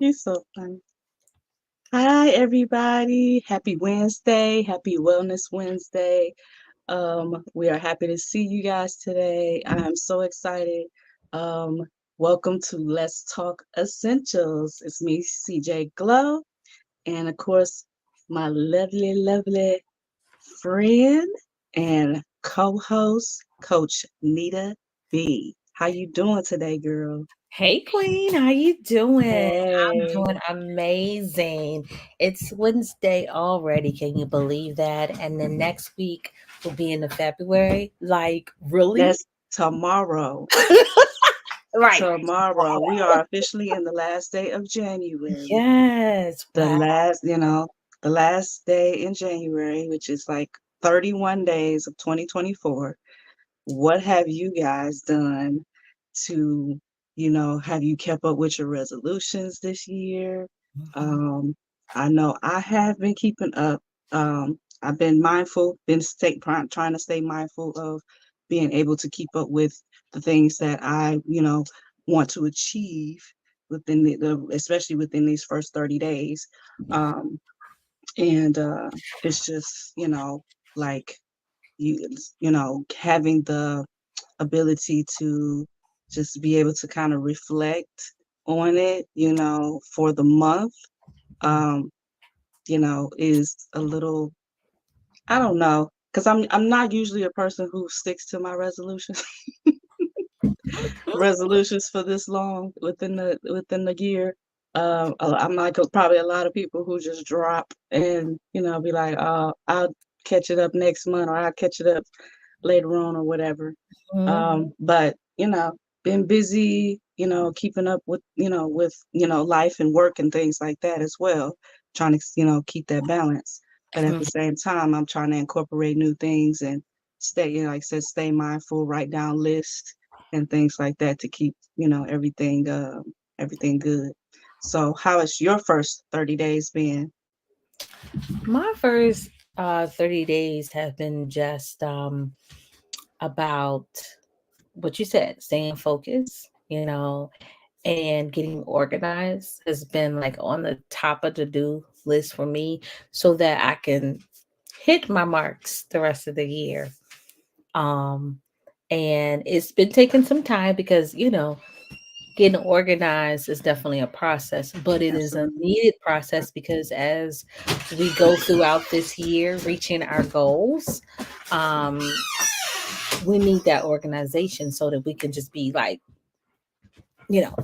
You're so funny. Hi, everybody. Happy Wednesday. Happy Wellness Wednesday. We are happy to see you guys today. I am so excited. Um, Welcome to Let's Talk Essentials. It's me, CJ Glow, and of course, my lovely, lovely friend and co-host, Coach Nita B. How you doing today, girl? Hey Queen, how you doing? I'm Hey, doing amazing. It's Wednesday already. Can you believe that? And then next week will be in the February. Like, really? that's tomorrow. Right. Tomorrow. We are officially in the last day of January. Yes. The Wow. last, the last day in January, which is like 31 days of 2024. What have you guys done to, have you kept up with your resolutions this year? Mhm. Um, I know I have been keeping up. I've been mindful, trying to stay mindful of being able to keep up with the things that I, want to achieve within especially within these first 30 days. Um, and it's just, like having the ability to just be able to kind of reflect on it, for the month, um, is a little, I don't know, because I'm not usually a person who sticks to my resolutions resolutions for this long within the year. I'm like probably a lot of people who just drop and be like, I'll catch it up next month or I'll catch it up later on or whatever. Mhm. But been busy, keeping up with life and work and things like that as well, trying to keep that balance. But at the same time, I'm trying to incorporate new things and stay, like I said, stay mindful, write down lists and things like that to keep everything good. So, how has your first 30 days been? My first 30 days have been just about what you said, staying focused, and getting organized has been like on the top of the do list for me so that I can hit my marks the rest of the year. Um, and it's been taking some time because, getting organized is definitely a process, but it is a Absolutely. needed process because as we go throughout this year, reaching our goals, um, we need that organization so that we can just be like, you know,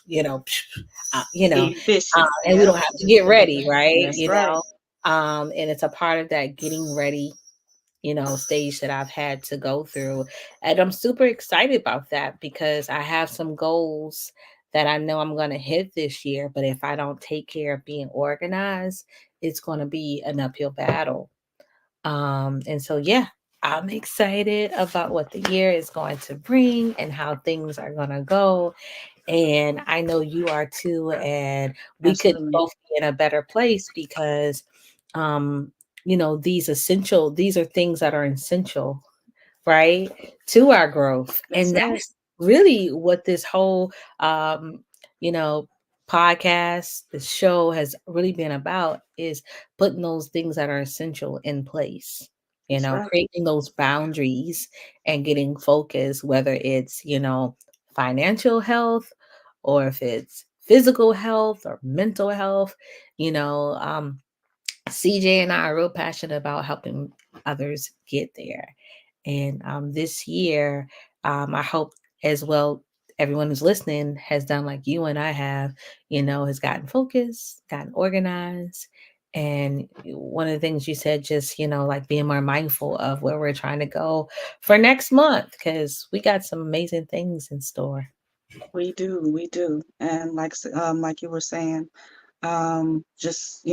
you know, uh, you know, Efficient. and we Yep. don't have to Just get ready, right? that's right. And it's a part of that getting ready, stage that I've had to go through. And I'm super excited about that because I have some goals that I know I'm going to hit this year. But if I don't take care of being organized, it's going to be an uphill battle. And so, yeah, I'm excited about what the year is going to bring and how things are going to go. And I know you are too. And we could Absolutely. both be in a better place because, um, these are things that are essential, right, to our growth. That's And right. that's really what this whole, um, you know, podcast, the show has really been about is putting those things that are essential in place, That's right. creating those boundaries and getting focused, whether it's, financial health or if it's physical health or mental health, you know, um, CJ and I are real passionate about helping others get there. And this year, I hope as well everyone who's listening has done like you and I have, has gotten focused, gotten organized. And one of the things you said, just, like being more mindful of where we're trying to go for next month, because we got some amazing things in store. We do. And like you were saying, just,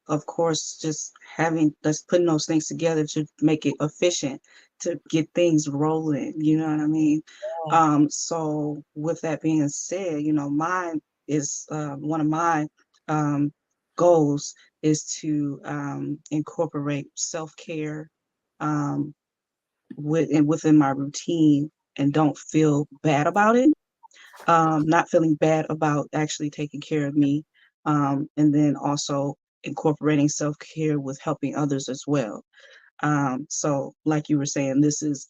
of course, just putting those things together to make it efficient, to get things rolling, you know what I mean? So with that being said, mine is one of my um goals is to incorporate self-care within my routine and don't feel bad about it. not feeling bad about actually taking care of me, and then also incorporating self-care with helping others as well. So like you were saying, this is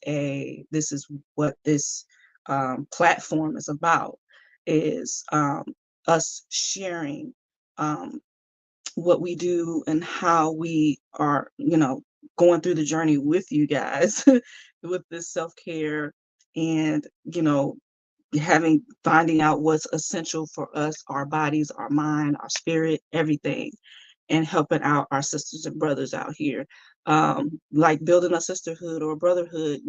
what this platform is about, is us sharing um, what we do and how we are, going through the journey with you guys with this self-care, and finding out what's essential for us, our bodies, our mind, our spirit, everything, and helping out our sisters and brothers out here. Like building a sisterhood or a brotherhood,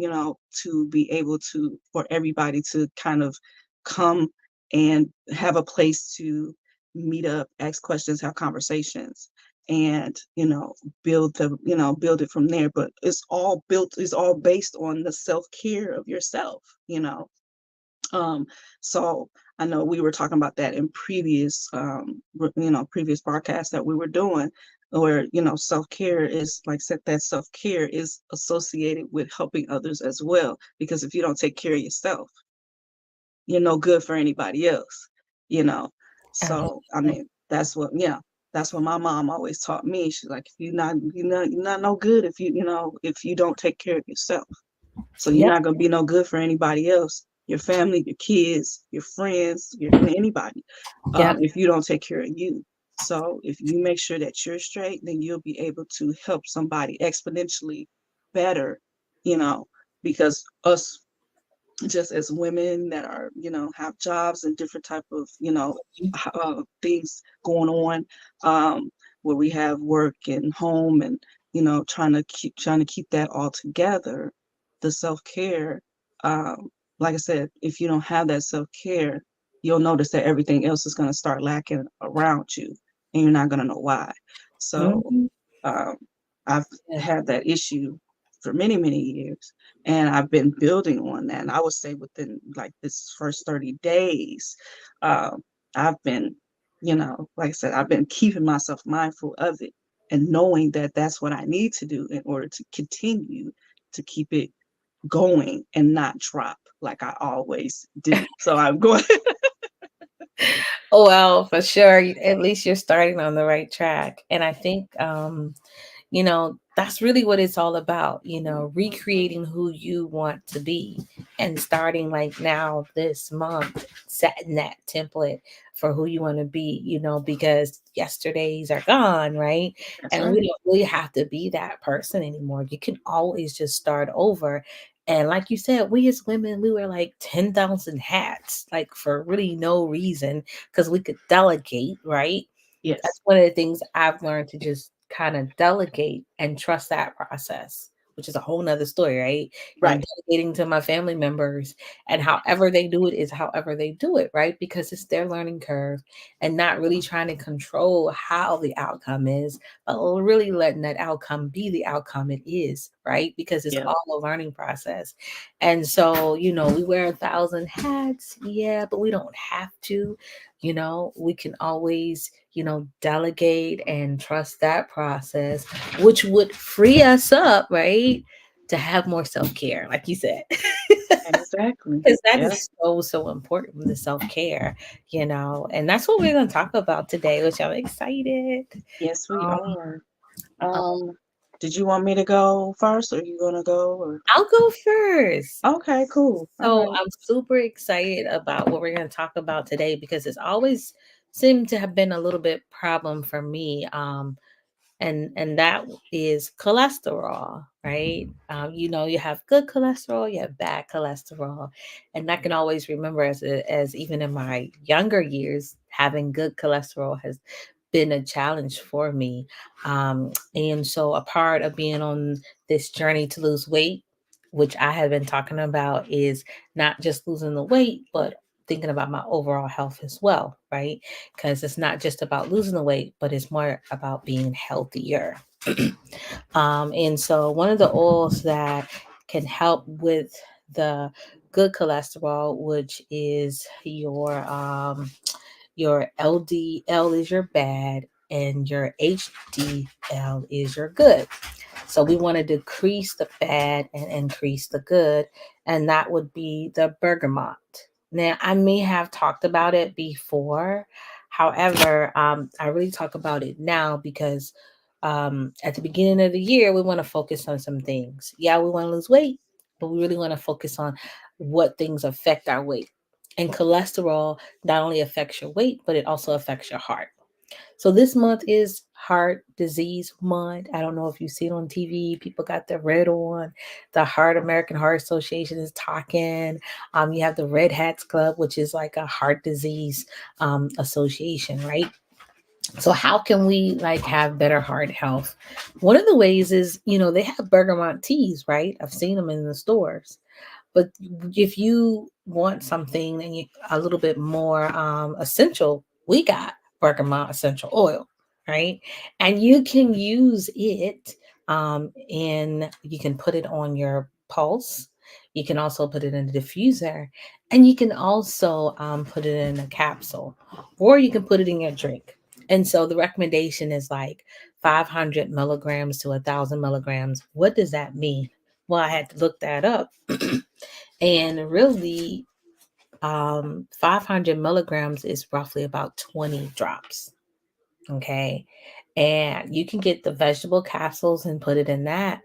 to be able to, for everybody to kind of come and have a place to meet up, ask questions, have conversations, and build it from there. But it's all based on the self-care of yourself, um, so I know we were talking about that in previous broadcasts that we were doing, where, self-care is, like I said, that self-care is associated with helping others as well. Because if you don't take care of yourself, you're no good for anybody else, you know. So, I 100%. mean, that's what my mom always taught me. She's like, if you're not no good if if you don't take care of yourself. So you're Yep. not gonna be no good for anybody else, your family, your kids, your friends, anybody, Yep. if you don't take care of you. So if you make sure that you're straight, then you'll be able to help somebody exponentially better, you know, because us, just as women that are, have jobs and different type of, things going on, where we have work and home, and trying to keep that all together, the self-care, like I said, if you don't have that self-care, you'll notice that everything else is going to start lacking around you, and you're not going to know why. So Mhm. um, I've Yeah. had that issue for many, many years, and I've been building on that. And I would say within like this first 30 days, um, I've been, like I said, I've been keeping myself mindful of it, and knowing that that's what I need to do in order to continue to keep it going and not drop like I always do. So I'm going. Oh, well, for sure. At least you're starting on the right track. And I think that's really what it's all about, recreating who you want to be and starting like now this month, setting that template for who you want to be, because yesterdays are gone, right? That's And we right. don't really have to be that person anymore. You can always just start over. And like you said, we as women, we wear like 10,000 hats, like for really no reason, because we could delegate, right? Yes. That's one of the things I've learned, to just kind of delegate and trust that process, which is a whole nother story, right? Right. Delegating to my family members, and however they do it is however they do it, right? Because it's their learning curve, and not really trying to control how the outcome is, but really letting that outcome be the outcome it is, right? Because it's Yeah. all a learning process. And so, we wear 1,000 hats, yeah, but we don't have to. We can always, delegate and trust that process, which would free us up, right? To have more self care, like you said. Exactly. Because that Yeah. is so, so important, the self care, and that's what we're going to talk about today, which I'm excited. Yes, we Um, are. Um, did you want me to go first, or you gonna go, or? I'll go first. Okay, cool. All So right. I'm super excited about what we're going to talk about today, because it's always seemed to have been a little bit problem for me. And that is cholesterol, right? You have good cholesterol, you have bad cholesterol, and I can always remember, as even in my younger years, having good cholesterol has been a challenge for me. And so a part of being on this journey to lose weight, which I have been talking about, is not just losing the weight, but thinking about my overall health as well, right? Because it's not just about losing the weight, but it's more about being healthier. And so one of the oils that can help with the good cholesterol, which is your LDL is your bad, and your HDL is your good. So we want to decrease the bad and increase the good, and that would be the bergamot. Now, I may have talked about it before. However, I really talk about it now because at the beginning of the year, we want to focus on some things. Yeah, we want to lose weight, but we really want to focus on what things affect our weight. And cholesterol not only affects your weight, but it also affects your heart. So this month is Heart Disease Month. I don't know if you see it on TV. People got the red on. The American Heart Association is talking. You have the Red Hats Club, which is like a heart disease association, right? So how can we like have better heart health? One of the ways is, they have bergamot teas, right? I've seen them in the stores. But if you want something and a little bit more essential, we got bergamot essential oil, right? And you can use it, and you can put it on your pulse. You can also put it in a diffuser, and you can also put it in a capsule, or you can put it in your drink. And so the recommendation is like 500 milligrams to 1,000 milligrams. What does that mean? Well, I had to look that up. And really, 500 milligrams is roughly about 20 drops. Okay. And you can get the vegetable capsules and put it in that,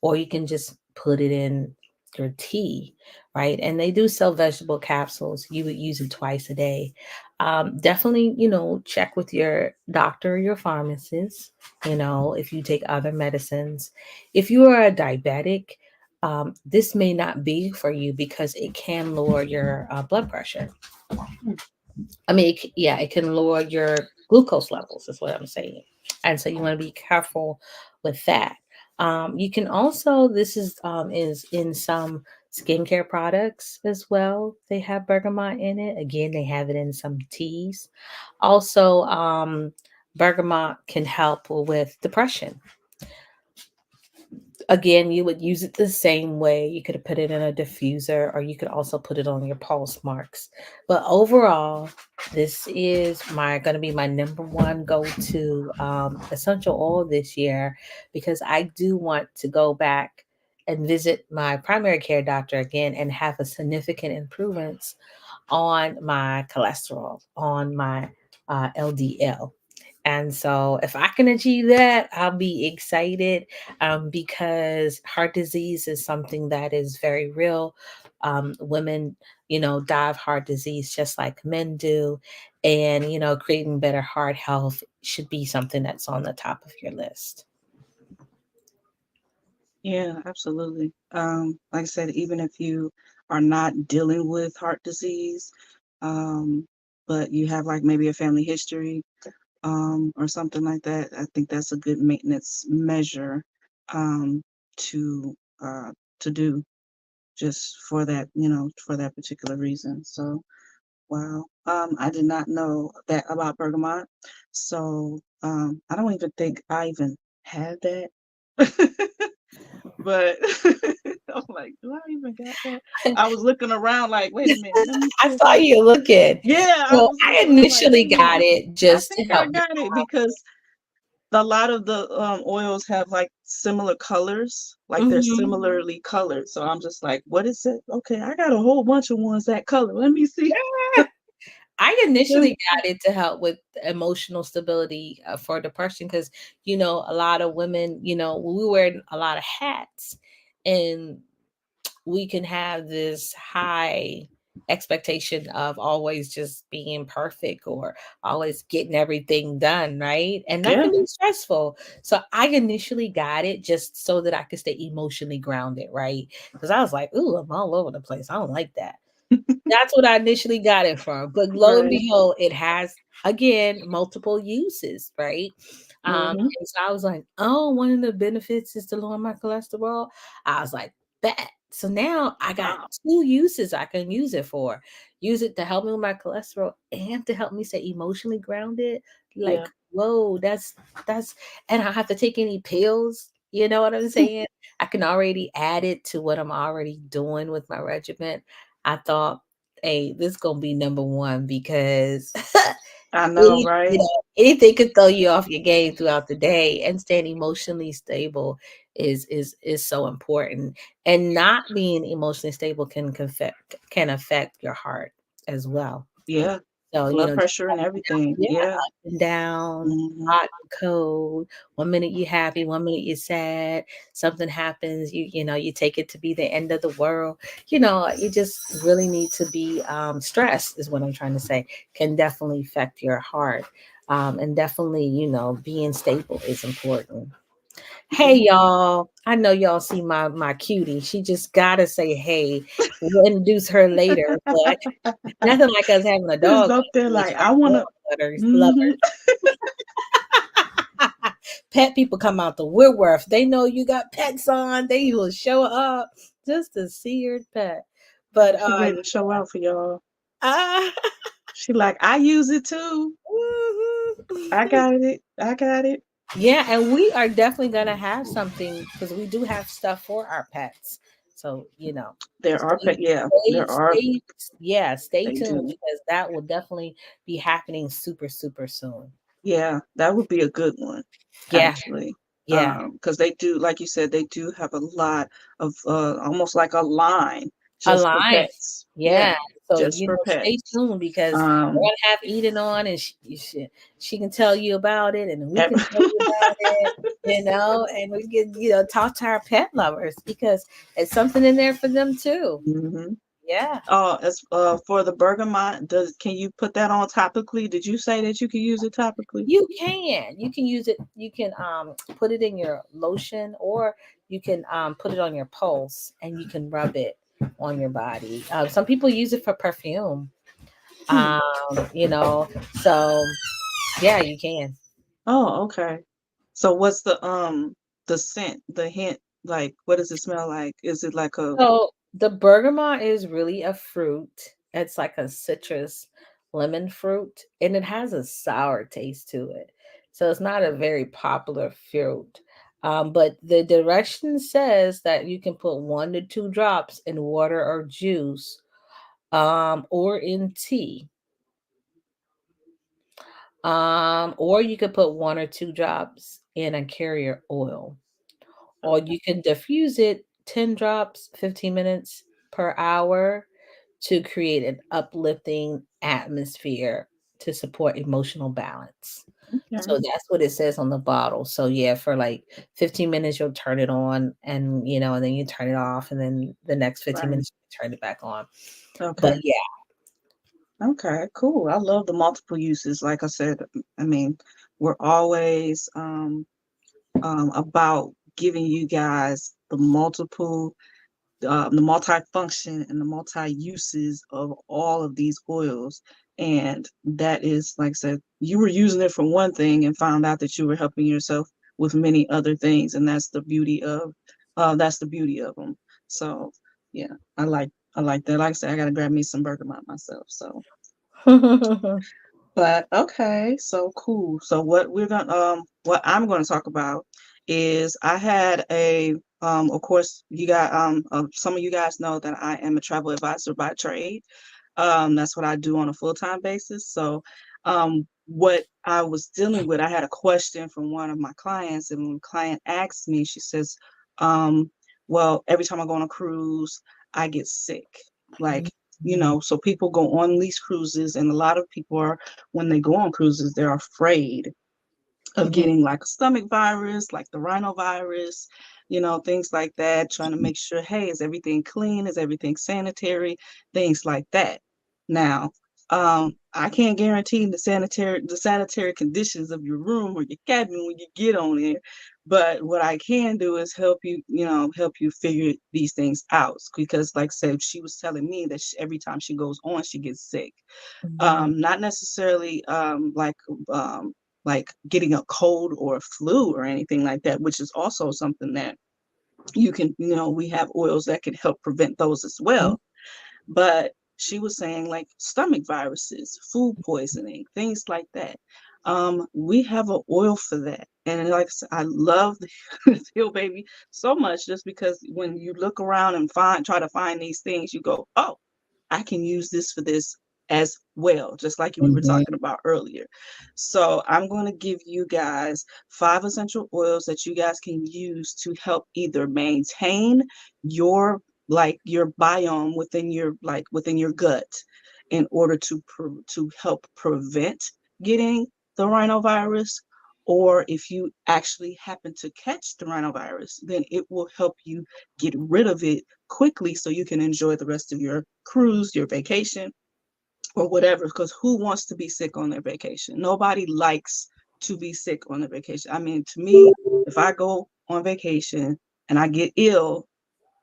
or you can just put it in your tea, right? And they do sell vegetable capsules. You would use it twice a day. Definitely, check with your doctor or your pharmacist, if you take other medicines. If you are a diabetic, this may not be for you because it can lower your blood pressure. Hmm. I mean, yeah, it can lower your glucose levels, is what I'm saying. And so you want to be careful with that. You can also, this is in some skincare products as well. They have bergamot in it. Again, they have it in some teas. Also, bergamot can help with depression. Again, you would use it the same way. You could put it in a diffuser, or you could also put it on your pulse marks. But overall, this is my going to be my number one go-to essential oil this year, because I do want to go back and visit my primary care doctor again and have a significant improvements on my cholesterol, on my LDL. And so, if I can achieve that, I'll be excited, because heart disease is something that is very real. Women, die of heart disease just like men do. And, creating better heart health should be something that's on the top of your list. Yeah, absolutely. Like I said, even if you are not dealing with heart disease, um, but you have like maybe a family history, or something like that, I think that's a good maintenance measure, to to do just for that, for that particular reason. So, wow. I did not know that about bergamot. So, I don't even think I even had that. But I'm like, do I even got that? I was looking around like, wait a minute, let me I see if saw I. you looking. Yeah, I So was I looking around like, initially wait a got minute. it I just to think I help me. got it because a lot of the oils have like similar colors, like they're Mhm. similarly colored. So I'm just like, what is it? Okay, I got a whole bunch of ones that color. Let me see. I Let initially me see. got it to help with emotional stability for depression because, a lot of women, we wear a lot of hats, and we can have this high expectation of always just being perfect or always getting everything done, right? And that Yeah. can be stressful. So I initially got it just so that I could stay emotionally grounded, right? Because I was like, ooh, I'm all over the place. I don't like that. That's what I initially got it from, but lo and Right. behold, it has, again, multiple uses, right? Hmm. And so I was like, "Oh, one of the benefits is to lower my cholesterol." I was like, "Bet." So now I got Wow. 2 uses I can use it for. Use it to help me with my cholesterol and to help me stay emotionally grounded. Yeah. Like, whoa, that's and I don't have to take any pills, you know what I'm saying? I can already add it to what I'm already doing with my regimen. I thought, hey, this gonna be number one because I know, right? anything could throw you off your game throughout the day, and staying emotionally stable is so important. And not being emotionally stable can affect your heart. as well. Yeah. So, Blood just pressure and everything. yeah, Yeah. up and down, Hmm. hot and cold. One minute you're happy, one minute you're sad. Something happens, you take it to be the end of the world. You just really need to be stressed is what I'm trying to say. Can definitely affect your heart. And definitely, being stable is important. Hey Hmm. y'all, I know y'all see my cutie. She just gotta say hey. We'll introduce her later, but nothing like us having a Just dog up on there stage like for I wanna. dog Hmm. lovers. Pet people come out the woodwork. If they know you got pets on, they will show up just to see your pet. But She ready to show out for y'all. uh, She like, I use it too. I mhm. got it. I got it. Yeah, and we are definitely gonna have something because we do have stuff for our pets. So There are stay, yeah, stay, there are. stay, yeah, stay They tuned do. because that will definitely be happening super, super soon. Yeah, that would be a good one, Yeah, actually. yeah. Because they do, like you said, they do have a lot of almost like a line just for Alive. pets. Yeah, Yeah. So, just for stay pets. tuned because we're Um, gonna have Eden on and she can tell you about it and we at- can tell you about it, and we can, talk to our pet lovers because it's something in there for them too. Mhm. Yeah. Oh, as for the bergamot, can you put that on topically? Did you say that you could use it topically? You can. You can use it. You can put it in your lotion or you can put it on your pulse and you can rub it on your body. Some people use it for perfume. Hmm. Um, you know, so yeah, you can. Oh, okay. So what's the scent, the hint, like what does it smell like? Is it like a So the bergamot is really a fruit. It's like a citrus lemon fruit, and it has a sour taste to it. So it's not a very popular fruit. But the direction says that you can put 1 to 2 drops in water or juice, or in tea. Or you could put 1 or 2 drops in a carrier oil. Or okay. you can diffuse it 10 drops, 15 minutes per hour to create an uplifting atmosphere to support emotional balance. So Okay. that's what it says on the bottle. So yeah, for like 15 minutes you'll turn it on and then you turn it off and then the next 15 Right. minutes you turn it back on. But Okay. yeah. Okay, cool. I love the multiple uses. Like I said, I mean, we're always about giving you guys the multifunction and the multi-uses of all of these oils. And that is, like I said, you were using it for one thing and found out that you were helping yourself with many other things. And that's the beauty of them. So yeah, I like that. Like I said, I gotta grab me some bergamot myself. So but okay, so cool. So what I'm gonna talk about is I had a of course you got some of you guys know that I am a travel advisor by trade. That's what I do on a full-time basis. So what I was dealing with, I had a question from one of my clients, and when the client asked me, she says, well, every time I go on a cruise, I get sick. Like, Mhm. so people go on these cruises, and a lot of people are, when they go on cruises, they're afraid of Mhm. getting like a stomach virus, like the rhinovirus, things like that, trying to make sure, hey, is everything clean? Is everything sanitary? Things like that. Now, I can't guarantee the sanitary conditions of your room or your cabin when you get on there. But what I can do is help you figure these things out. Because like I said, she was telling me that every time she goes on, she gets sick. Mhm. Not necessarily like getting a cold or a flu or anything like that, which is also something that we have oils that can help prevent those as Mhm. well. But she was saying like stomach viruses, food poisoning, things like that. We have an oil for that. And like I said, I love the Hill Baby so much just because when you look around and try to find these things, you go, oh, I can use this for this as well, just like we were Mhm. talking about earlier. So I'm going to give you guys 5 essential oils that you guys can use to help either maintain your your biome within your gut in order to help prevent getting the rhinovirus, or if you actually happen to catch the rhinovirus, then it will help you get rid of it quickly so you can enjoy the rest of your cruise, your vacation, or whatever. Because who wants to be sick on their vacation? Nobody likes to be sick on their vacation. I mean, to me, if I go on vacation and I get ill,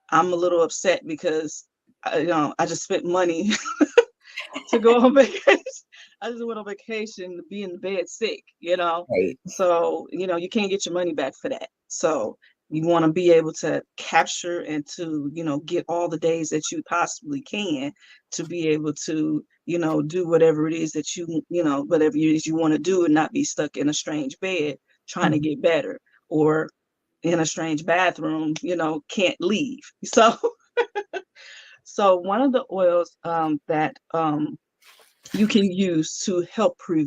I'm a little upset because I just spent money to go on vacation. I just went on vacation to be in bed sick. Right. So, you can't get your money back for that. So you want to be able to capture and to, get all the days that you possibly can to be able to, do whatever it is that whatever it is you want to do and not be stuck in a strange bed trying to Mhm. get better, or in a strange bathroom, can't leave. So one of the oils that you can use to help with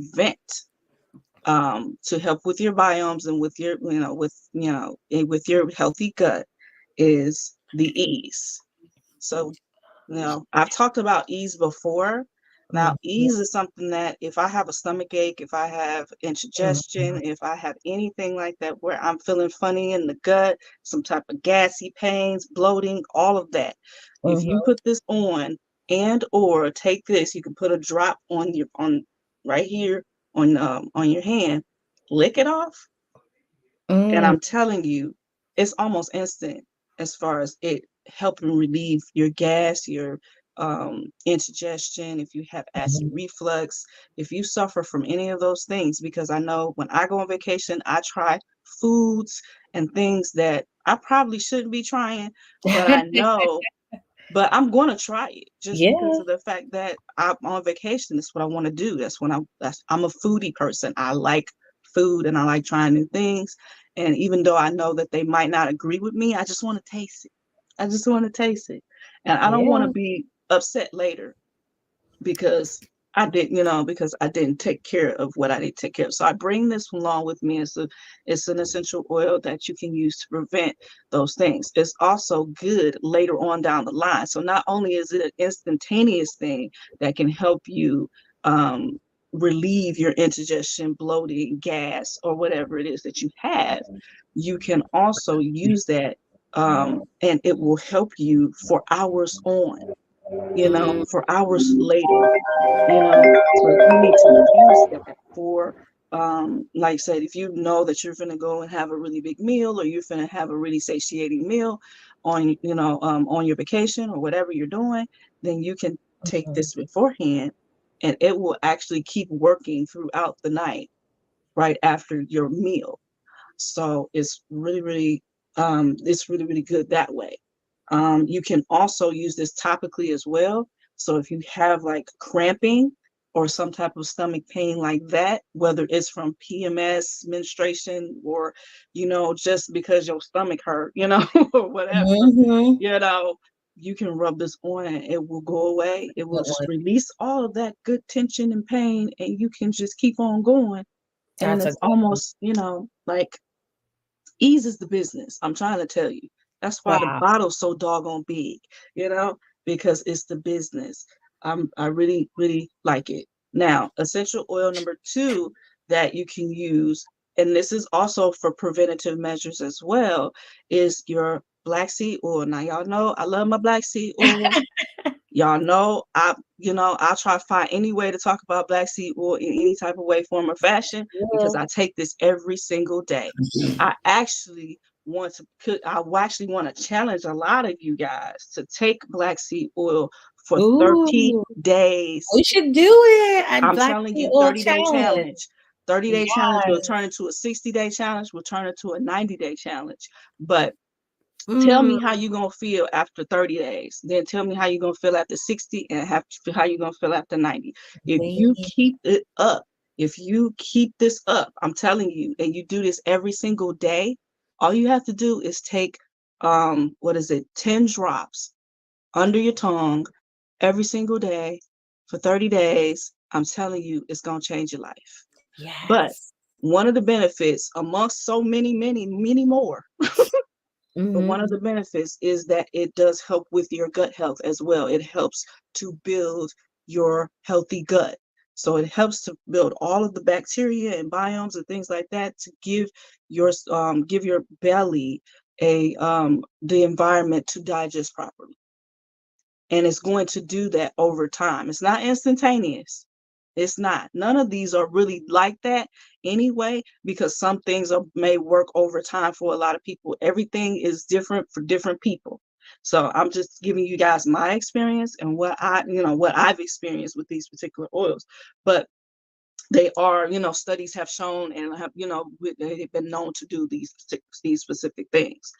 your biomes and with your with your healthy gut is the ease. So, I've talked about ease before. Now, Mhm. ease is something that if I have a stomach ache, if I have indigestion, Mhm. if I have anything like that where I'm feeling funny in the gut, some type of gassy pains, bloating, all of that. If you Mhm. put this on and or take this, you can put a drop on right here on your hand, lick it off, and Mm. I'm telling you, it's almost instant as far as it helping relieve your gas, your indigestion, if you have acid Mhm. reflux, if you suffer from any of those things, because I know when I go on vacation, I try foods and things that I probably shouldn't be trying, but I know but I'm gonna try it just because Yeah. of the fact that I'm on vacation. That's what I want to do. I'm a foodie person. I like food and I like trying new things. And even though I know that they might not agree with me, I just want to taste it. I just want to taste it. And I don't want to Yeah. be upset later because because I didn't take care of what I didn't take care of. So I bring this along with me. It's an essential oil that you can use to prevent those things. It's also good later on down the line. So not only is it an instantaneous thing that can help you um, relieve your indigestion, bloating, gas, or whatever it is that you have, you can also use that and it will help you for hours on, Mm. for hours later. So if you need to use that for, like I said, if you know that you're going to go and have a really big meal or you're going to have a really satiating meal on your vacation or whatever you're doing, then you can take Mhm. this beforehand and it will actually keep working throughout the night right after your meal. So it's really, really good that way. You can also use this topically as well. So if you have like cramping or some type of stomach pain like that, whether it's from PMS, menstruation, or, just because your stomach hurt, or whatever, Mhm. you know, you can rub this on and it will go away. It will Good just one. release all of that good tension and pain, and you can just keep on going. And That's a it's good one. almost, like ease is the business. I'm trying to tell you. That's why the Wow. bottle's so doggone big, you know, because it's the business. I really, really like it. Now, essential oil number two that you can use, and this is also for preventative measures as well, is your black seed oil. Now, y'all know I love my black seed oil. Y'all know I'll try to find any way to talk about black seed oil in any type of way, form, or fashion because Will. I take this every single day. I actually I actually want to challenge a lot of you guys to take black seed oil for 30 Ooh, days. we should do it. And I'm Black telling Sea you, Oil 30-day Challenge. challenge. 30-day challenge will Yes. turn into a 60-day challenge, will turn into a 90-day challenge. But tell Mm, me how you gonna feel after 30 days. Then tell me how you gonna feel after 60 and how you gonna feel after 90. If you me. keep it up, if you keep this up, I'm telling you, and you do this every single day, all you have to do is take what is it, 10 drops under your tongue every single day for 30 days. I'm telling you, it's gonna change your life. But Yes. one of the benefits amongst so many, many, many more, but one of Mhm. the benefits is that it does help with your gut health as well. It helps to build your healthy gut. So it helps to build all of the bacteria and biomes and things like that to give your belly a the environment to digest properly, and it's going to do that over time. It's not instantaneous. It's not. None of these are really like that anyway, because some things may work over time for a lot of people. Everything is different for different people. So I'm just giving you guys my experience and what I've experienced with these particular oils. But they are, studies have shown and have, they've been known to do these specific things.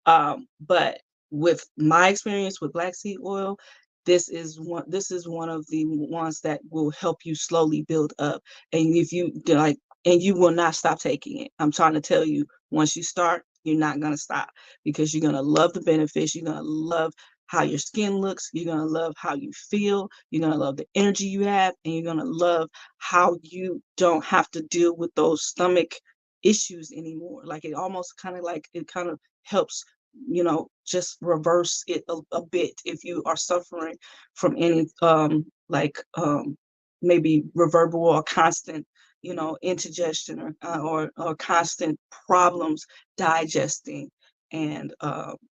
But with my experience with black seed oil, this is one of the ones that will help you slowly build up. And if you like, and you will not stop taking it. I'm trying to tell you, once you start, you're not gonna stop, because you're gonna love the benefits. You're gonna love how your skin looks. You're gonna love how you feel. You're gonna love the energy you have, and you're gonna love how you don't have to deal with those stomach issues anymore. Like it kind of helps, just reverse it a bit if you are suffering from any maybe reverberable or constant, indigestion, or constant problems digesting, and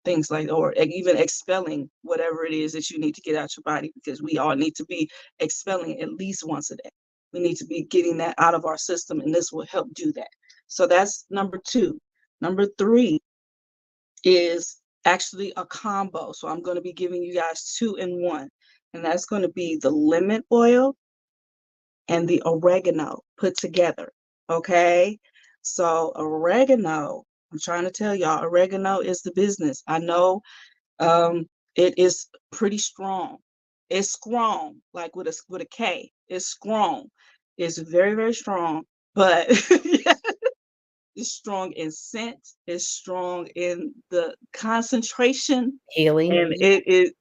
things like, or even expelling whatever it is that you need to get out your body, because we all need to be expelling at least once a day. We need to be getting that out of our system, and this will help do that. So that's number two. Number three is actually a combo. So I'm going to be giving you guys two in one, and that's going to be the lemon oil and the oregano put together. Okay. So oregano, I'm trying to tell y'all, oregano is the business. I know it is pretty strong. It's strong, like with a K. It's strong. It's very, very strong, but it's strong in scent, it's strong in the concentration, Healing. and it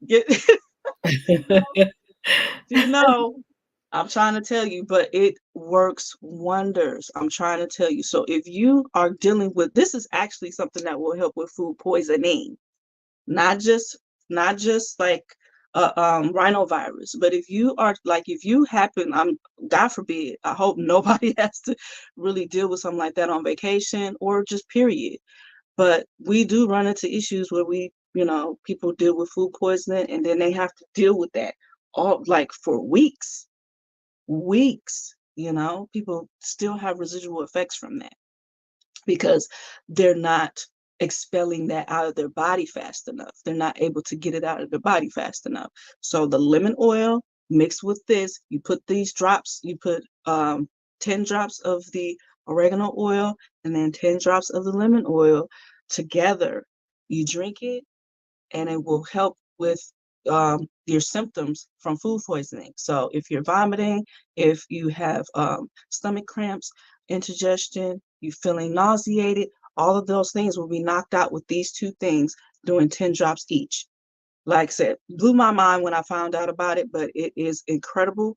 you know, I'm trying to tell you, but it works wonders. I'm trying to tell you. So if you are dealing with, this is actually something that will help with food poisoning, not just like rhinovirus, but if you happen, God forbid, I hope nobody has to really deal with something like that on vacation or just period. But we do run into issues where people deal with food poisoning, and then they have to deal with that all like for weeks. People still have residual effects from that because they're not expelling that out of their body fast enough. They're not able to get it out of their body fast enough. So the lemon oil mixed with this, you put these drops, you put 10 drops of the oregano oil and then 10 drops of the lemon oil together. You drink it, and it will help with your symptoms from food poisoning. So if you're vomiting, if you have stomach cramps, indigestion, you feeling nauseated, all of those things will be knocked out with these two things, doing 10 drops each. Like I said, blew my mind when I found out about it, but it is incredible.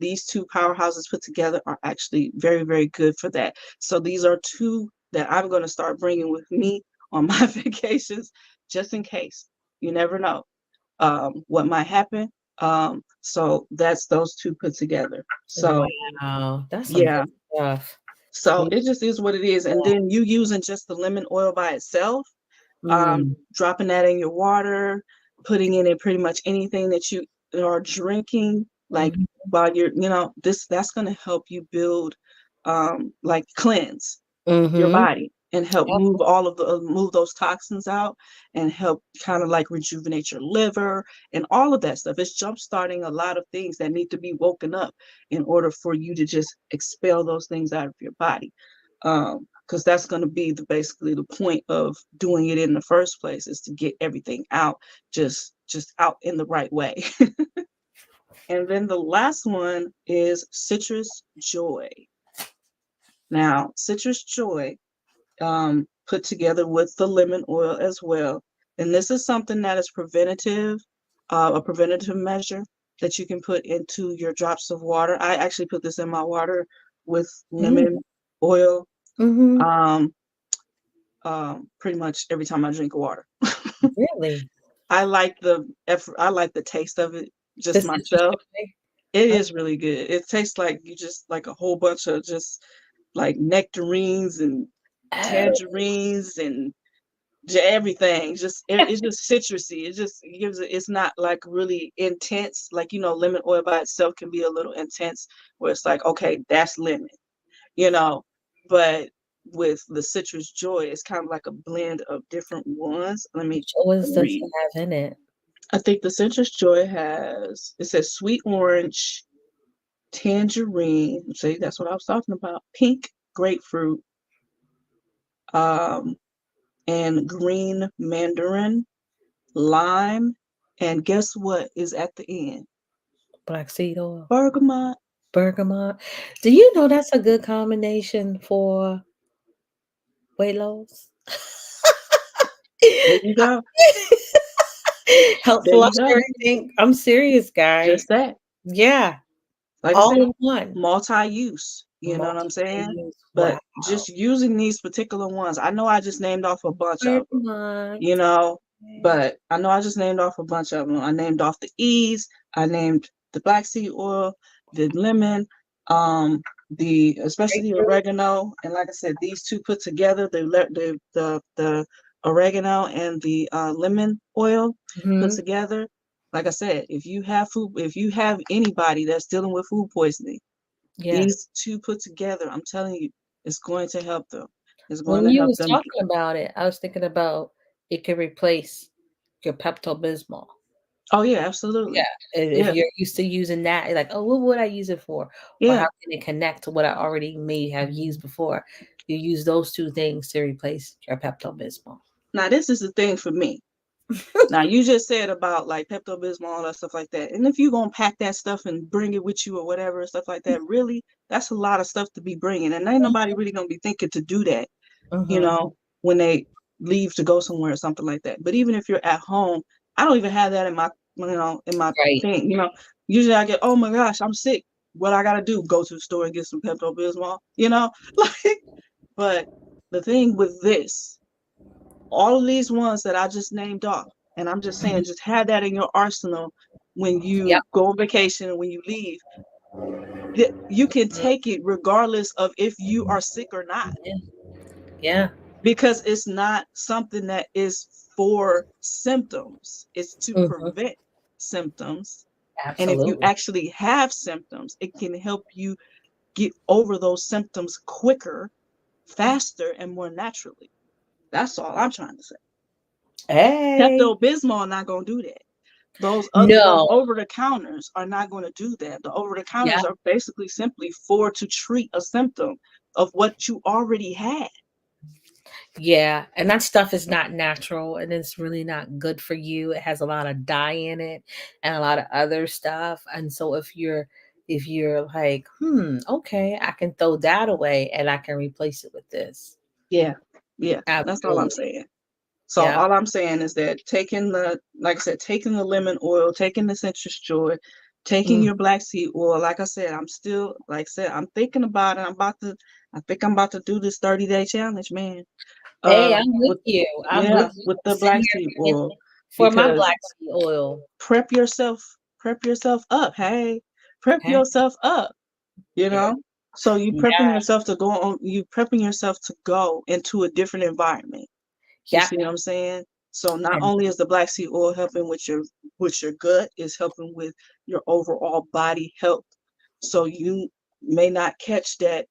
These two powerhouses put together are actually very, very good for that. So these are two that I'm going to start bringing with me on my vacations, just in case. You never know what might happen. So that's those two put together. So Wow, that's some yeah, good stuff. so Yeah. it just is what it is. And then you using just the lemon oil by itself, Mm. dropping that in your water, putting it in pretty much anything that you are drinking, like Mhm. while you're, that's going to help you build, like cleanse your Mhm. body and help Yep. move move those toxins out, and help kind of like rejuvenate your liver and all of that stuff. It's jump starting a lot of things that need to be woken up in order for you to just expel those things out of your body. Because that's going to be basically the point of doing it in the first place, is to get everything out, just out in the right way. And then the last one is citrus joy. Now, citrus joy, put together with the lemon oil as well. And this is something that is a preventative measure that you can put into your drops of water. I actually put this in my water with Mm. lemon oil, Mhm. um, pretty much every time I drink water. Really? I like the taste of it. just The citrus myself. joy? It Oh, is really good. It tastes like you just like a whole bunch of just like nectarines and oh, tangerines and everything. Just it's just citrusy. It just gives it. It's not like really intense. Like lemon oil by itself can be a little intense, where it's like okay, that's lemon. You know, but with the citrus joy, it's kind of like a blend of different ones. which ones does it Read. have in it? I think the citrus joy has it says sweet orange, tangerine. See, that's what I was talking about. Pink grapefruit, um, and green mandarin, lime, and guess what is at the end? Black seed oil, Bergamot. bergamot. Do you know that's a good combination for weight loss? There you go. Help There you flush go. everything. I'm serious, guys. Just that. Yeah, Like I all said, in one. multi-use. You know what I'm saying? Multi-use. But Wow. just using these particular ones, I know I just named off a bunch of them. Bergamot. you know. But I know I just named off a bunch of them. I named off the E's. I named the black seed oil, the lemon, the especially the Grapefruit. oregano, and like I said, these two put together, the oregano and the lemon oil put Mhm. together. Like I said, if you have anybody that's dealing with food poisoning, Yeah. these two put together, I'm telling you, it's going to help them. It's going When to you help was them. talking about it, I was thinking about it could replace your Pepto-Bismol. Oh yeah, Yeah, absolutely. if Yeah, you're used to using that, you're like, "Oh, what would I use it for?" Or how yeah. can it connect to what I already may have used before? You use those 2 things to replace your Pepto-Bismol. Now this is the thing for me. Now you just said about like Pepto Bismol, all that stuff like that. And if you're gonna pack that stuff and bring it with you or whatever stuff like that, really, that's a lot of stuff to be bringing, and ain't nobody really gonna be thinking to do that, Mhm. when they leave to go somewhere or something like that. But even if you're at home, I don't even have that in my Right. thing. Usually I get, oh my gosh, I'm sick. What I gotta do? Go to the store and get some Pepto Bismol. Like. But the thing with this, all of these ones that I just named off, and I'm just saying, Mhm. just have that in your arsenal when Yep. you go on vacation and when you leave. You can Mhm. take it regardless of if you are sick or not, Yeah. Yeah. because it's not something that is for symptoms, it's to Mhm. prevent symptoms. And if you Absolutely. actually have symptoms, it can help you get over those symptoms quicker, faster, and more naturally. That's all I'm trying to say. Hey. Pepto Bismol not gonna do that. Those No. over the counters are not going to do that. The over the Yeah. counters are basically simply for to treat a symptom of what you already had. Yeah, and that stuff is not natural and it's really not good for you. It has a lot of dye in it and a lot of other stuff. And so if you're like, okay, I can throw that away and I can replace it with this. Yeah, yeah, that's all I'm Absolutely. saying. So Yeah. all I'm saying is that like I said, taking the lemon oil, taking the citrus joy, taking Mm. your black seed oil. Like I said, I'm still, like I said, I'm thinking about it. I think I'm about to do this 30-day challenge, man. Hey, I'm with With you. I'm with Yeah, you. with I'm the sitting black here seed thinking oil, for my because black seed oil. prep yourself, prep yourself up. Hey, prep Okay. yourself up, you Yeah. know? So Yeah. you prepping yourself to go into a different environment. You Yeah. see what I'm saying? So not And only is the black seed oil helping with your gut, it's helping with your overall body health. So you may not catch that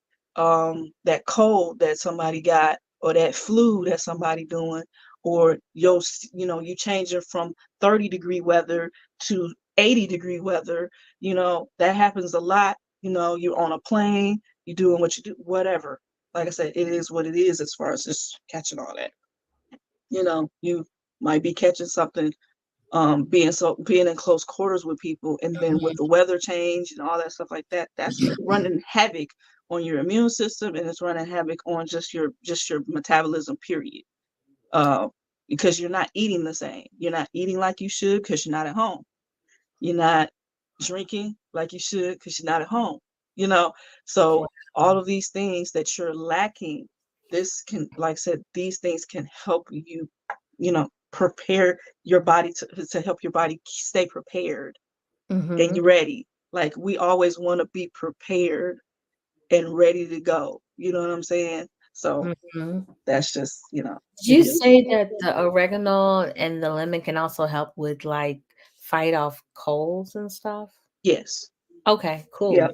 cold that somebody got, or that flu that somebody doing, or you changing from 30-degree weather to 80-degree weather. That happens a lot. You're on a plane, you're doing what you do, whatever. Like I said, it is what it is as far as just catching all that. You might be catching something, being in close quarters with people, and then with mhm. the weather change and all that stuff like that, that's running havoc on your immune system, and it's running havoc on just your metabolism, period. uh, because you're not eating the same, you're not eating like you should because you're not at home, you're not drinking like you should because you're not at home. You know, so all of these things that you're lacking, this can, like I said, these things can help you, prepare your body to help your body stay prepared. and Mhm. you're ready. Like we always want to be prepared and ready to go. You know what I'm saying? So Mhm. that's just, Did it you is. say that the oregano and the lemon can also help with, like, fight off colds and stuff? Yes. Okay, Yep. cool.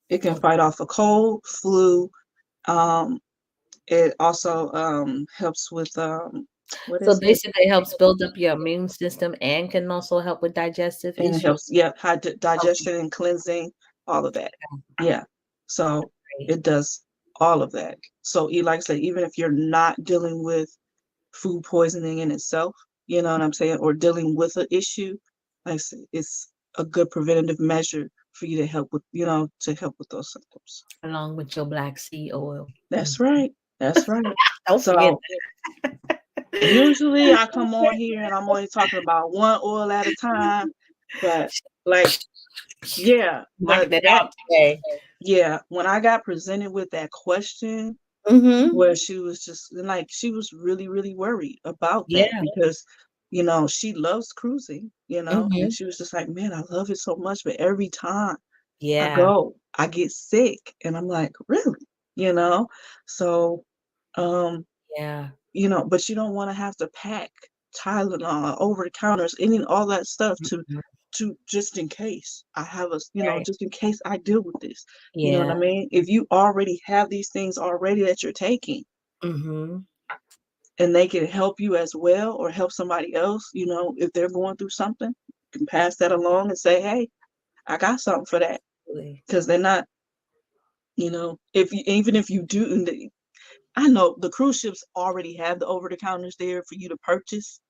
It can Okay. fight off a cold, flu. Um, it also helps with what So is it? basically it helps build up your immune system and can also help with digestive And it issues? helps, yeah, Okay, digestion and cleansing, all of that. Yeah. So great. it does all of that. So like I said, even if you're not dealing with food poisoning in itself, you know what I'm saying, or dealing with an issue, like I said, it's a good preventative measure for you to help with, to help with those symptoms. Along with your black seed oil. Mm. That's right. That's right. Don't forget So usually I come on here and I'm only talking about one oil at a time, but like, yeah, knocking it that out today. yeah, when I got presented with that question, Mhm. where she was just like, she was really, really worried about that Yeah. because, she loves cruising, and Mhm. she was just like, man, I love it so much, but every time I Yeah. go, I get sick. And I'm like, really? You know? So, um, Yeah. but you don't want to have to pack Tylenol over the counters, any all that stuff Mhm. to just in case I have Right. just in case I deal with this. You know what Yeah. I mean? If you already have these things already that you're taking Mhm. and they can help you as well or help somebody else, if they're going through something, you can pass that along and say, hey, I got something for that. Absolutely. Because they're not, if you even if you do, I know the cruise ships already have the over the counters there for you to purchase,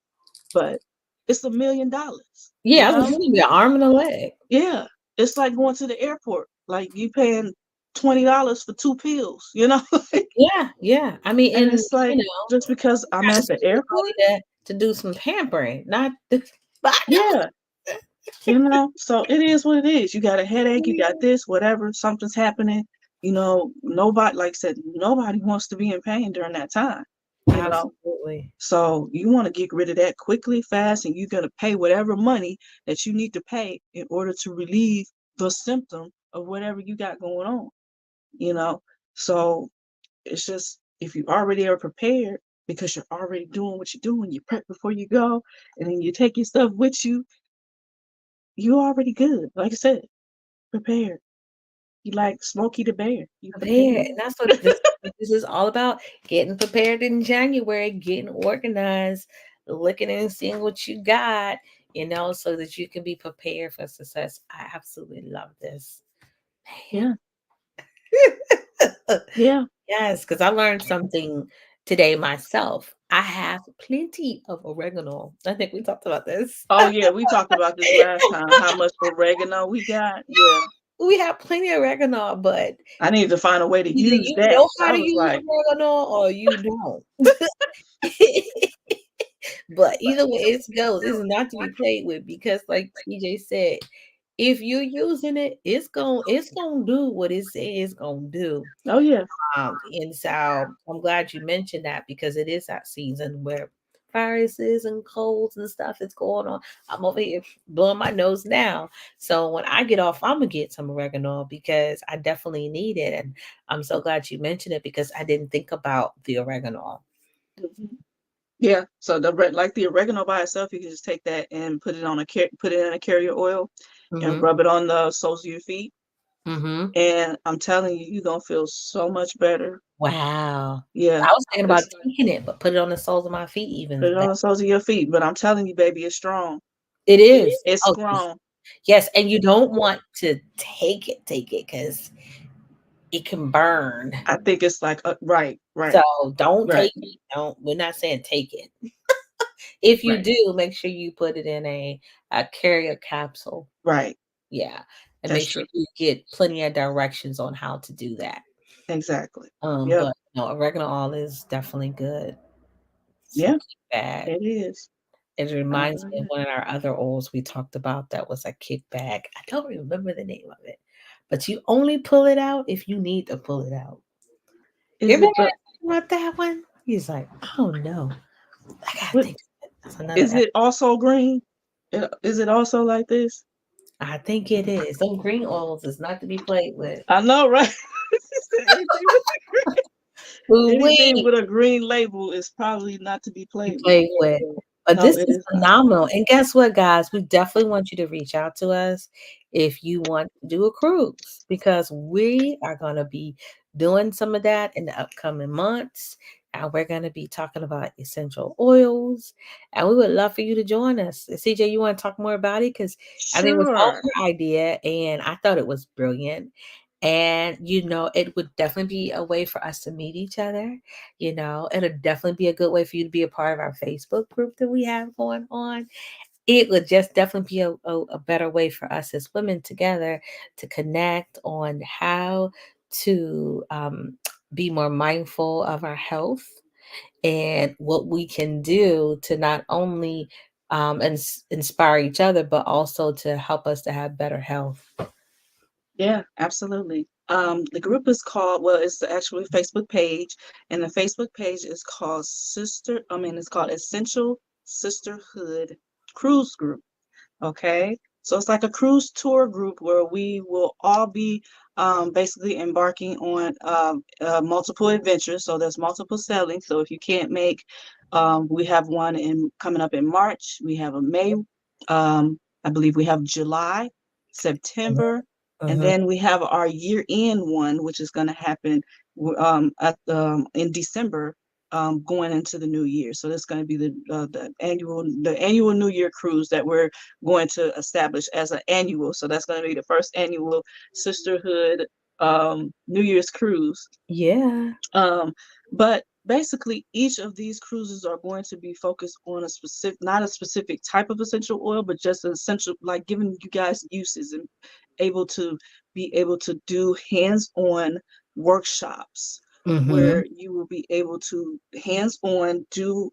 but it's $1 million, Yeah, I was gonna say your arm and a leg. Yeah, it's like going to the airport. Like you paying $20 for two pills. Yeah, yeah. I mean, And and, it's like just because you I'm gotta at the spend the airport, money to do some pampering, not the $5. yeah, So it is what it is. You got a headache, you got this, whatever, something's happening. Nobody, like I said, nobody wants to be in pain during that time. You know, Absolutely. So you want to get rid of that quickly, fast, and you're gonna pay whatever money that you need to pay in order to relieve the symptom of whatever you got going on. You know, so it's just if you already are prepared because you're already doing what you're doing, you prep before you go, and then you take your stuff with you. You already good. Like I said, prepared. You like Smokey the Bear. You Prepared, prepared. and that's what this is all about, getting prepared in January, getting organized, looking and seeing what you got, so that you can be prepared for success. I absolutely love this. Yeah, yeah. Yes, because I learned something today myself. I have plenty of oregano. I think we talked about this. Oh yeah, we talked about this last time. How much oregano we got? Yeah, We have plenty of oregano, but I need to find a way to either use you that. know So how I to was use like, oregano or you don't. But either way it goes, it's not to be played with because, like TJ said, if you're using it, it's gonna do what it says it's gonna do. oh yeah, And so I'm glad you mentioned that because it is that season where viruses and colds and stuff is going on. I'm over here blowing my nose now. So when I get off, I'm gonna get some oregano because I definitely need it. And I'm so glad you mentioned it because I didn't think about the oregano. mhm, yeah. So like the oregano by itself, you can just take that and put it in a carrier oil and Mm-hmm. rub it on the soles of your feet. Mm-hmm. And I'm telling you, you're gonna feel so much better. Wow. Yeah, I was thinking about just taking it, but put it on the soles of my feet even put it on better. the soles of your feet. But I'm telling you, baby, it's strong. It is. It's Oh, strong. yes, and you don't want to take it because it can burn. I think it's like right, So right, don't right, take it. Don't. We're not saying take it. If you right, do, make sure you put it in a carrier capsule. right. Yeah, and That's make sure true. you get plenty of directions on how to do that. Exactly. Yep. But no, oregano oil is definitely good. So Yeah, keep that. it is. It I reminds me of agree. one of our other oils we talked about that was a kickback. I don't remember the name of it, but you only pull it out if you need to pull it out. You Is remember it but about that one? He's like, oh no, I gotta what think of it. That's another is episode. it also green? Is it also like this? I think it is. Them green oils is not to be played with. I know, right? She said anything Ooh-wee. with a green label is probably not to be You played with. play with. So, But no, this it is is not. phenomenal, and guess what, guys? We definitely want you to reach out to us if you want to do a cruise, because we are gonna be doing some of that in the upcoming months, and we're gonna be talking about essential oils, and we would love for you to join us. CJ, you wanna talk more about it? Because I mean, it was all Sure. your idea, and I thought it was brilliant, and, it would definitely be a way for us to meet each other. It'll definitely be a good way for you to be a part of our Facebook group that we have going on. It would just definitely be a better way for us as women together to connect on how to be more mindful of our health and what we can do to not only inspire each other, but also to help us to have better health. Yeah, absolutely. The group is called, well, it's the actual Facebook page, and the Facebook page is called it's called Essential Sisterhood Cruise Group. Okay. So it's like a cruise tour group where we will all be basically embarking on multiple adventures. So there's multiple sailings. So if you can't make, we have one in coming up in March. We have a May. I believe we have July, September, and Mhm. then we have our year end one, which is going to happen in December, going into the new year. So that's going to be the annual New Year cruise that we're going to establish as an annual. So that's going to be the first annual sisterhood New Year's cruise. Yeah. Um, but basically, each of these cruises are going to be focused on not a specific type of essential oil, but just an essential, like giving you guys uses and able to do hands-on workshops Mhm. where you will be able to hands-on do,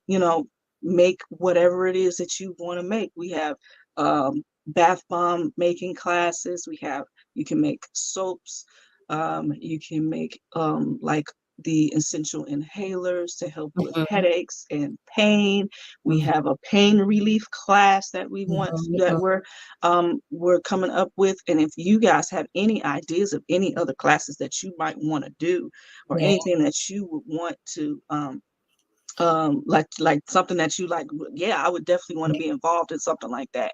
make whatever it is that you want to make. We have bath bomb making classes. You can make soaps. You can make like the essential inhalers to help with Mhm. headaches and pain. We Mhm. have a pain relief class that Mhm. that we're coming up with. And if you guys have any ideas of any other classes that you might want to do, or Yeah. anything that you would want to like something that you like, yeah, I would definitely want to be involved in something like that,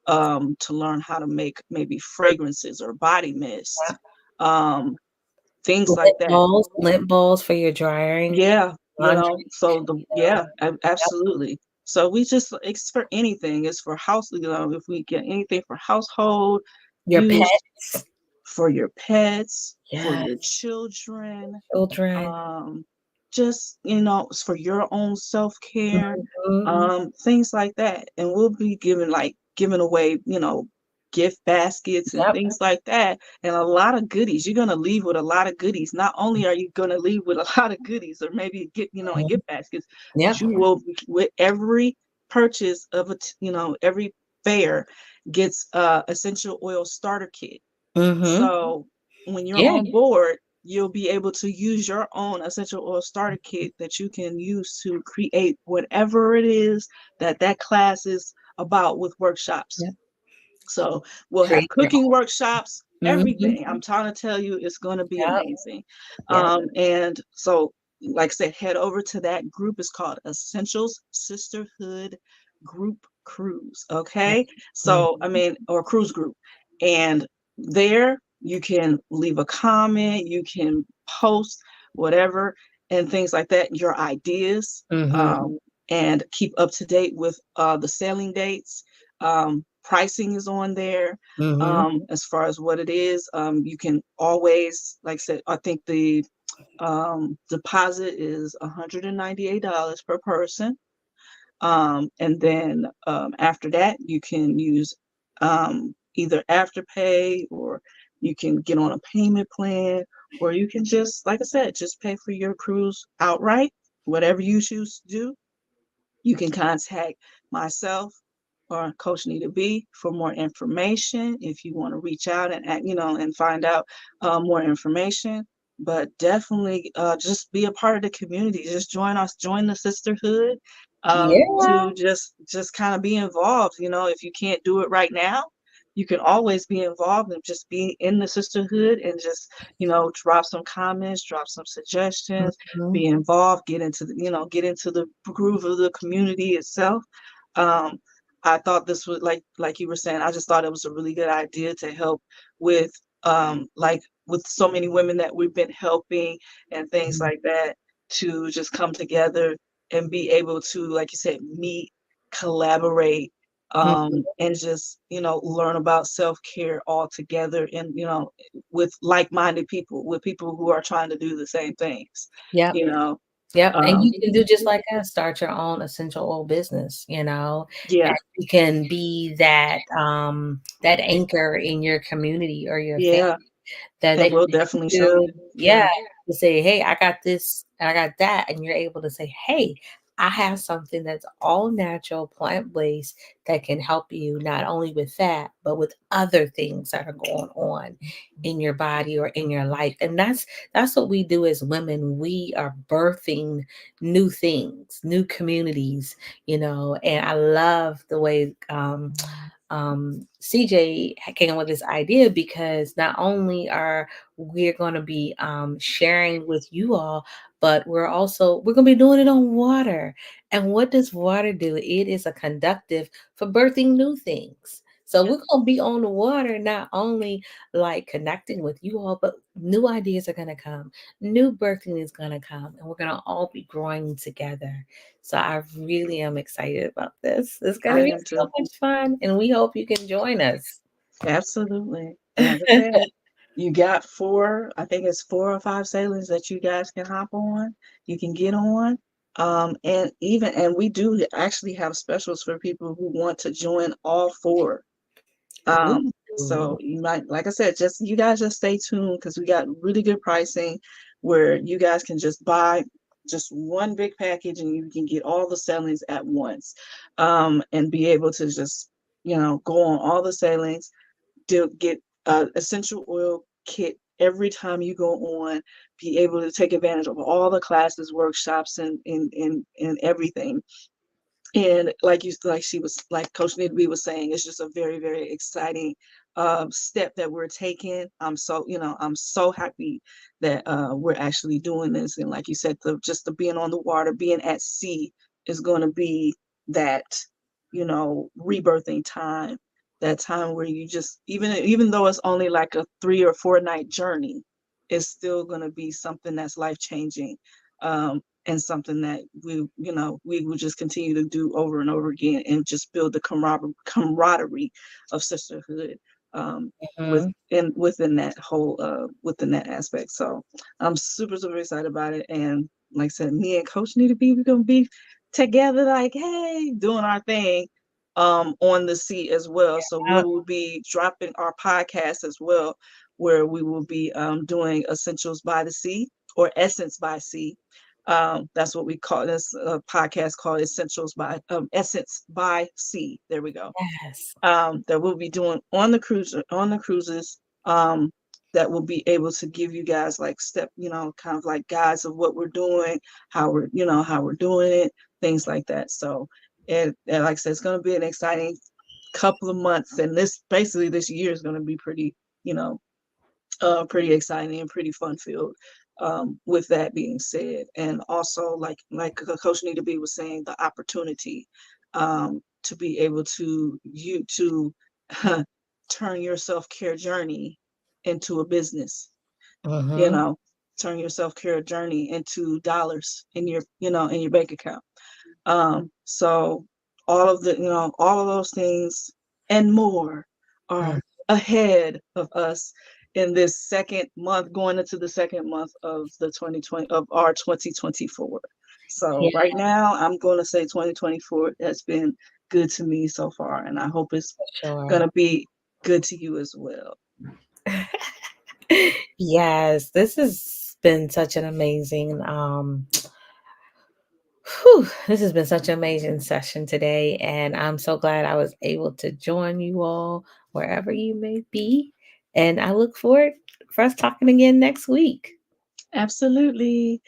to learn how to make maybe fragrances or body mist, Yeah. um things like that. Lint balls for your drying Yeah, laundry, so you know. Yep. absolutely. So it's for anything. It's for if we get anything for household Your use, pets. for your pets, for your Yes. children, Children. um, just, for your own self-care, Mhm. things like that. And we'll be giving away, gift baskets and Yep. things like that, and a lot of goodies. You're gonna leave with a lot of goodies. Not only are you gonna leave with a lot of goodies, or maybe and Mhm. gift baskets, but Yep. you will, with every purchase of every fare gets essential oil starter kit. Mhm. So when you're Yeah. on board, you'll be able to use your own essential oil starter kit that you can use to create whatever it is that class is about with workshops. Yep. So we'll have Create your cooking workshops, own. everything. I'm Mhm. trying to tell you, it's going to be Yep. amazing. Yep. And so, like I said, head over to that group. It's called Essentials Sisterhood Group Cruise. Yep. Okay. So, I Mhm. mean, or cruise group. And there you can leave a comment, you can post whatever and things like that, your ideas, Mhm. and keep up to date with the sailing dates. Pricing is on there. Mhm. As far as what it is, you can always, like I said, I think the deposit is $198 per person. And then after that, you can use either Afterpay, or you can get on a payment plan, or you can just, like I said, just pay for your cruise outright, whatever you choose to do. You can contact myself or Coach Nita B for more information if you want to reach out and find out more information. But definitely, just be a part of the community. Just join the sisterhood, Yeah. to just kind of be involved. If you can't do it right now, you can always be involved and just be in the sisterhood and just, drop some comments, drop some suggestions, Mhm. be involved, get into the groove of the community itself. Um, I thought this was like you were saying, I just thought it was a really good idea to help with like with so many women that we've been helping and things Mhm. like that, to just come together and be able to, like you said, meet, collaborate, Mhm. and just, learn about self-care all together, and, with like-minded people, with people who are trying to do the same things, Yep. you know. Yep, and Um, you can do just like us, start your own essential oil business, you know, and yeah, you can be that anchor in your community or your family. yeah, That they and can we'll look definitely show to, you. yeah, Yeah, to say, "Hey, I got this, I got that," and you're able to say, "Hey, I have something that's all natural, plant-based that can help you not only with that, but with other things that are going on in your body or in your life." And that's what we do as women. We are birthing new things, new communities, and I love the way CJ came up with this idea because not only are we're going to be sharing with you all, but we're going to be doing it on water. And what does water do? It is a conductive for birthing new things. So yeah, we're going to be on the water, not only like connecting with you all, but new ideas are going to come, new birthing is going to come, and we're going to all be growing together. So I really am excited about this. It's going I to be am so too. much fun, and we hope you can join us. Absolutely. And like I said, you got I think it's 4 or 5 sailings that you guys can hop on, you can get on. And we do actually have specials for people who want to join all four. Ooh. So you might, like I said, just you guys just stay tuned because we got really good pricing where you guys can just buy just one big package and you can get all the sailings at once, and be able to just, go on all the sailings, do get essential oil kit every time you go on, be able to take advantage of all the classes, workshops, and everything. And like Coach Nidby was saying, it's just a very, very exciting step that we're taking. I'm so happy that we're actually doing this. And like you said, just the being on the water, being at sea is going to be that, rebirthing time, that time where you just, even though it's only like a 3 or 4 night journey, it's still going to be something that's life changing. And something that we will just continue to do over and over again, and just build the camaraderie of sisterhood, Mhm. within that whole within that aspect. So I'm super, super excited about it. And like I said, me and Coach need to be we're gonna be together, like, hey, doing our thing on the sea as well. So we Uh, will be dropping our podcast as well, where we will be doing Essentials by the Sea, or Essence by Sea. That's what we call this podcast, called Essence by Sea. There we go. yes. That we'll be doing on the cruises. That will be able to give you guys like kind of like guides of what we're doing, how we're doing it, things like that. So, and like I said, it's going to be an exciting couple of months, and this year is going to be you know, pretty exciting and pretty fun filled. With that being said, and also like Coach Nita B was saying, the opportunity to be able to turn your self care journey into a business. You Mhm. know, turn your self care journey into dollars in your in your bank account. So all of those things and more are Mm. ahead of us in this second month, going into the second month of the 2020 of our 2024. Yeah, So right now, I'm going to say 2024 has been good to me so far, and I hope it's for going sure. to be good to you as well. Yes, this has been such an amazing whew, this has been such an amazing session today, and I'm so glad I was able to join you all wherever you may be. And I look forward for us talking again next week. Absolutely.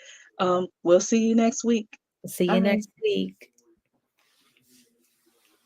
We'll see you next week. See All you right. next week.